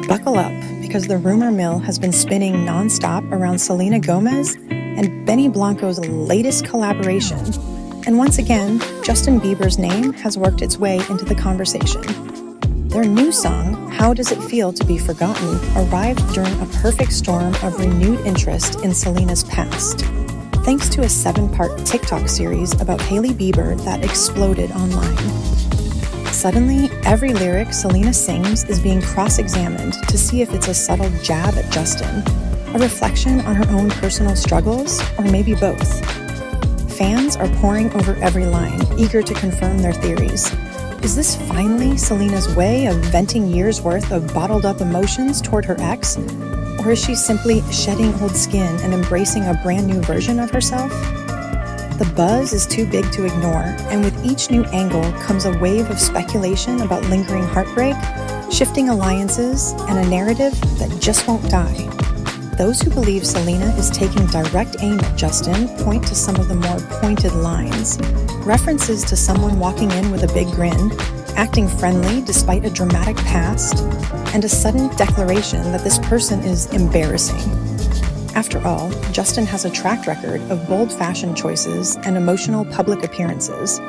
Buckle up, because the rumor mill has been spinning nonstop around Selena Gomez and Benny Blanco's latest collaboration. And once again, Justin Bieber's name has worked its way into the conversation. Their new song, How Does It Feel to Be Forgotten, arrived during a perfect storm of renewed interest in Selena's past, thanks to a 7-part TikTok series about Hailey Bieber that exploded online. Suddenly, every lyric Selena sings is being cross-examined to see if it's a subtle jab at Justin, a reflection on her own personal struggles, or maybe both. Fans are poring over every line, eager to confirm their theories. Is this finally Selena's way of venting years' worth of bottled-up emotions toward her ex? Or is she simply shedding old skin and embracing a brand new version of herself? The buzz is too big to ignore, and with each new angle comes a wave of speculation about lingering heartbreak, shifting alliances, and a narrative that just won't die. Those who believe Selena is taking direct aim at Justin point to some of the more pointed lines. References to someone walking in with a big grin, acting friendly despite a dramatic past, and a sudden declaration that this person is embarrassing. After all, Justin has a track record of bold fashion choices and emotional public appearances.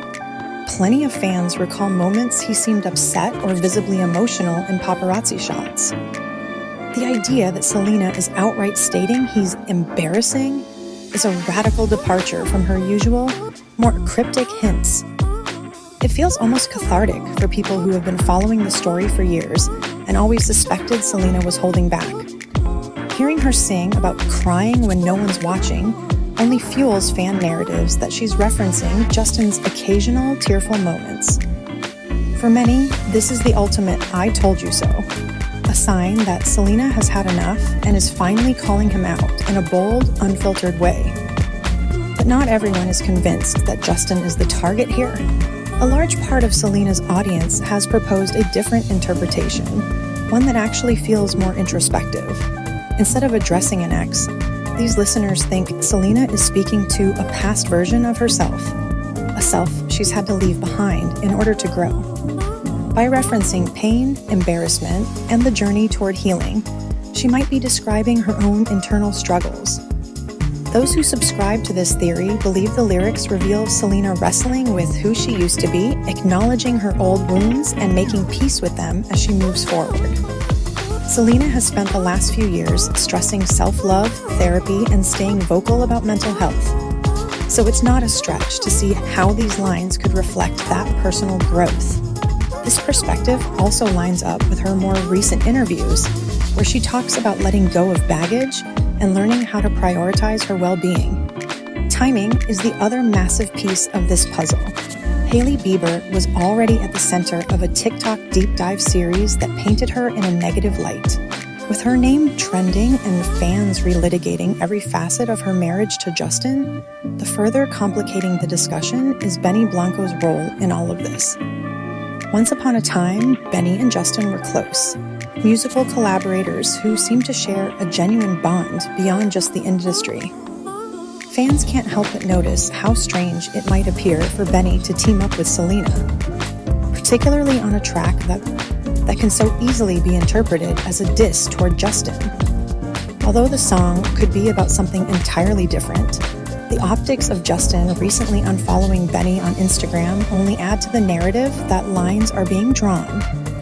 Plenty of fans recall moments he seemed upset or visibly emotional in paparazzi shots. The idea that Selena is outright stating he's embarrassing is a radical departure from her usual, more cryptic hints. It feels almost cathartic for people who have been following the story for years and always suspected Selena was holding back. Hearing her sing about crying when no one's watching only fuels fan narratives that she's referencing Justin's occasional tearful moments. For many, this is the ultimate I told you so. A sign that Selena has had enough and is finally calling him out in a bold, unfiltered way. But not everyone is convinced that Justin is the target here. A large part of Selena's audience has proposed a different interpretation, one that actually feels more introspective. Instead of addressing an ex, these listeners think Selena is speaking to a past version of herself, a self she's had to leave behind in order to grow. By referencing pain, embarrassment, and the journey toward healing, she might be describing her own internal struggles. Those who subscribe to this theory believe the lyrics reveal Selena wrestling with who she used to be, acknowledging her old wounds, and making peace with them as she moves forward. Selena has spent the last few years stressing self-love, therapy, and staying vocal about mental health. So it's not a stretch to see how these lines could reflect that personal growth. This perspective also lines up with her more recent interviews, where she talks about letting go of baggage and learning how to prioritize her well-being. Timing is the other massive piece of this puzzle. Hailey Bieber was already at the center of a TikTok deep dive series that painted her in a negative light. With her name trending and fans relitigating every facet of her marriage to Justin, the further complicating the discussion is Benny Blanco's role in all of this. Once upon a time, Benny and Justin were close, musical collaborators who seemed to share a genuine bond beyond just the industry. Fans can't help but notice how strange it might appear for Benny to team up with Selena, particularly on a track that can so easily be interpreted as a diss toward Justin. Although the song could be about something entirely different, the optics of Justin recently unfollowing Benny on Instagram only add to the narrative that lines are being drawn.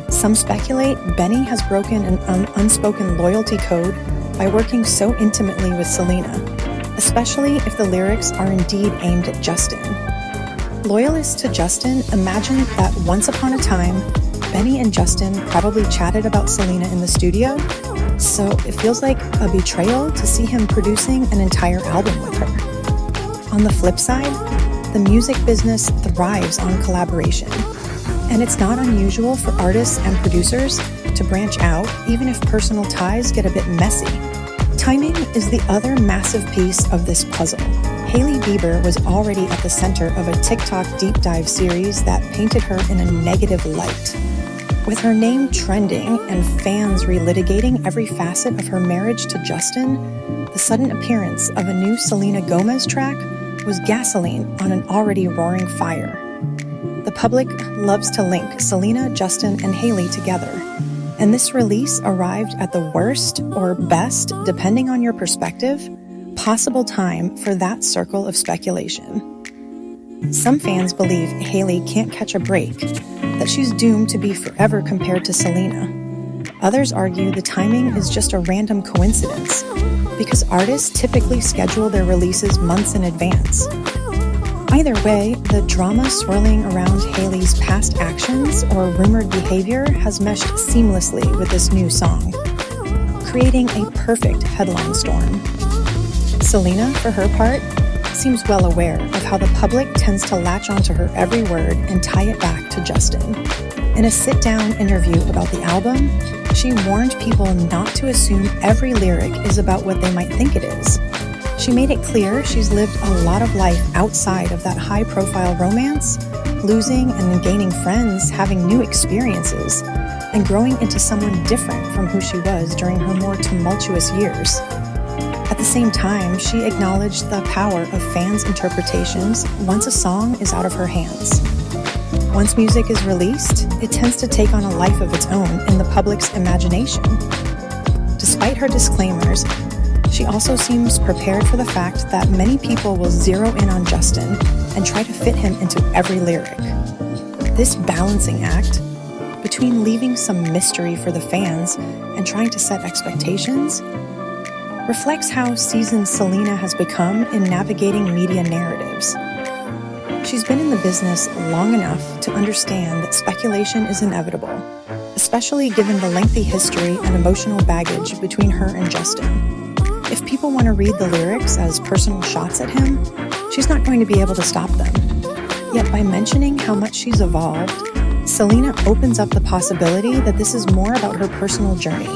Some speculate Benny has broken an unspoken loyalty code by working so intimately with Selena, especially if the lyrics are indeed aimed at Justin. Loyalists to Justin imagine that once upon a time, Benny and Justin probably chatted about Selena in the studio, so it feels like a betrayal to see him producing an entire album with her. On the flip side, the music business thrives on collaboration, and it's not unusual for artists and producers to branch out even if personal ties get a bit messy. Timing is the other massive piece of this puzzle. Hailey Bieber was already at the center of a TikTok deep dive series that painted her in a negative light. With her name trending and fans relitigating every facet of her marriage to Justin, the sudden appearance of a new Selena Gomez track was gasoline on an already roaring fire. The public loves to link Selena, Justin, and Hailey together, And this release arrived at the worst or best, depending on your perspective, possible time for that circle of speculation. Some fans believe Hailey can't catch a break, that she's doomed to be forever compared to Selena. Others argue the timing is just a random coincidence, because artists typically schedule their releases months in advance. Either way, the drama swirling around Hailey's past actions or rumored behavior has meshed seamlessly with this new song, creating a perfect headline storm. Selena, for her part, seems well aware of how the public tends to latch onto her every word and tie it back to Justin. In a sit-down interview about the album, she warned people not to assume every lyric is about what they might think it is. She made it clear she's lived a lot of life outside of that high-profile romance, losing and gaining friends, having new experiences, and growing into someone different from who she was during her more tumultuous years. At the same time, she acknowledged the power of fans' interpretations once a song is out of her hands. Once music is released, it tends to take on a life of its own in the public's imagination. Despite her disclaimers, she also seems prepared for the fact that many people will zero in on Justin and try to fit him into every lyric. This balancing act, between leaving some mystery for the fans and trying to set expectations, reflects how seasoned Selena has become in navigating media narratives. She's been in the business long enough to understand that speculation is inevitable, especially given the lengthy history and emotional baggage between her and Justin. If people want to read the lyrics as personal shots at him, she's not going to be able to stop them. Yet by mentioning how much she's evolved, Selena opens up the possibility that this is more about her personal journey.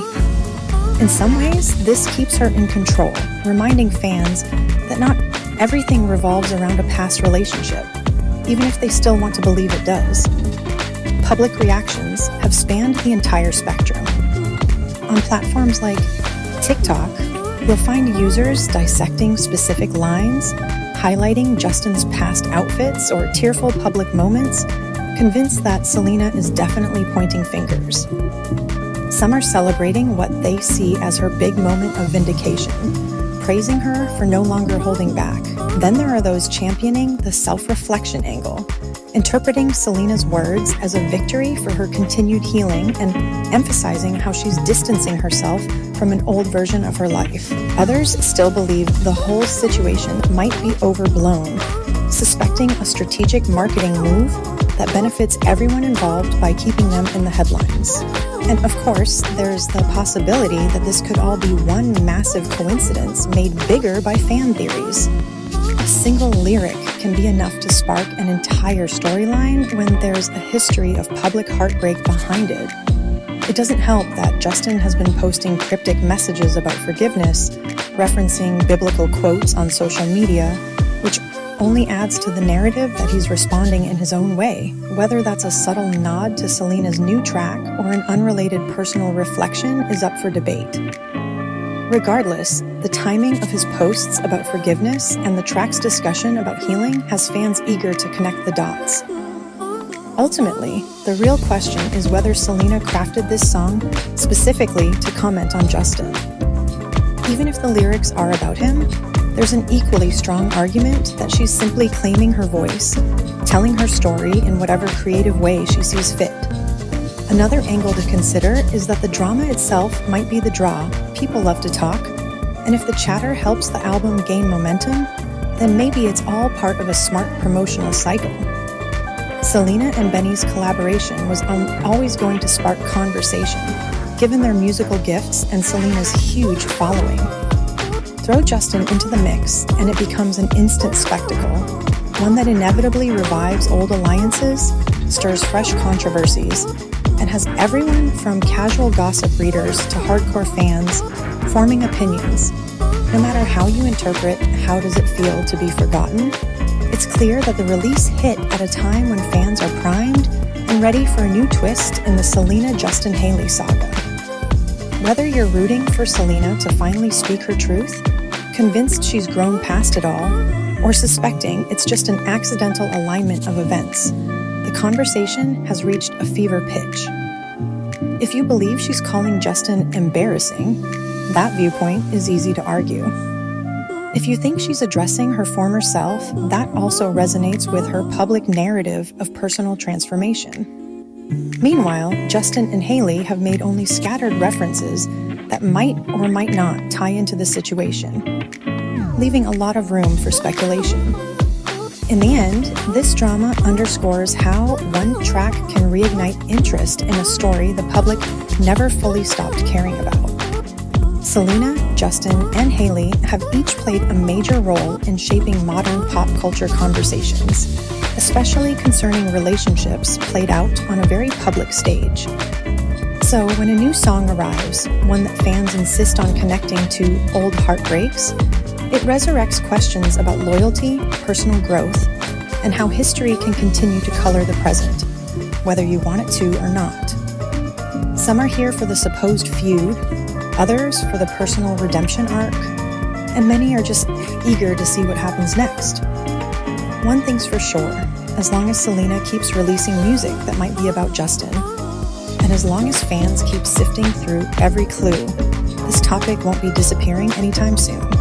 In some ways, this keeps her in control, reminding fans that not everything revolves around a past relationship, even if they still want to believe it does. Public reactions have spanned the entire spectrum. On platforms like TikTok, you'll find users dissecting specific lines, highlighting Justin's past outfits or tearful public moments, convinced that Selena is definitely pointing fingers. Some are celebrating what they see as her big moment of vindication, praising her for no longer holding back. Then there are those championing the self-reflection angle, interpreting Selena's words as a victory for her continued healing and emphasizing how she's distancing herself from an old version of her life. Others still believe the whole situation might be overblown, suspecting a strategic marketing move that benefits everyone involved by keeping them in the headlines. And of course, there's the possibility that this could all be one massive coincidence made bigger by fan theories. A single lyric can be enough to spark an entire storyline when there's a history of public heartbreak behind it. It doesn't help that Justin has been posting cryptic messages about forgiveness, referencing biblical quotes on social media, which only adds to the narrative that he's responding in his own way, whether that's a subtle nod to Selena's new track or an unrelated personal reflection is up for debate. Regardless, the timing of his posts about forgiveness and the track's discussion about healing has fans eager to connect the dots. Ultimately, the real question is whether Selena crafted this song specifically to comment on Justin. Even if the lyrics are about him, there's an equally strong argument that she's simply claiming her voice, telling her story in whatever creative way she sees fit. Another angle to consider is that the drama itself might be the draw. People love to talk, and if the chatter helps the album gain momentum, then maybe it's all part of a smart promotional cycle. Selena and Benny's collaboration was always going to spark conversation, given their musical gifts and Selena's huge following. Throw Justin into the mix, and it becomes an instant spectacle, one that inevitably revives old alliances, stirs fresh controversies, and has everyone from casual gossip readers to hardcore fans forming opinions. No matter how you interpret How Does It Feel to Be Forgotten, it's clear that the release hit at a time when fans are primed and ready for a new twist in the Selena-Justin-Hailey saga. Whether you're rooting for Selena to finally speak her truth, convinced she's grown past it all, or suspecting it's just an accidental alignment of events, the conversation has reached a fever pitch. If you believe she's calling Justin embarrassing, that viewpoint is easy to argue. If you think she's addressing her former self, that also resonates with her public narrative of personal transformation. Meanwhile, Justin and Hailey have made only scattered references that might or might not tie into the situation, leaving a lot of room for speculation. In the end, this drama underscores how one track can reignite interest in a story the public never fully stopped caring about. Selena, Justin, and Hailey have each played a major role in shaping modern pop culture conversations, especially concerning relationships played out on a very public stage. So when a new song arrives, one that fans insist on connecting to old heartbreaks, it resurrects questions about loyalty, personal growth, and how history can continue to color the present, whether you want it to or not. Some are here for the supposed feud, others for the personal redemption arc, and many are just eager to see what happens next. One thing's for sure, as long as Selena keeps releasing music that might be about Justin, and as long as fans keep sifting through every clue, this topic won't be disappearing anytime soon.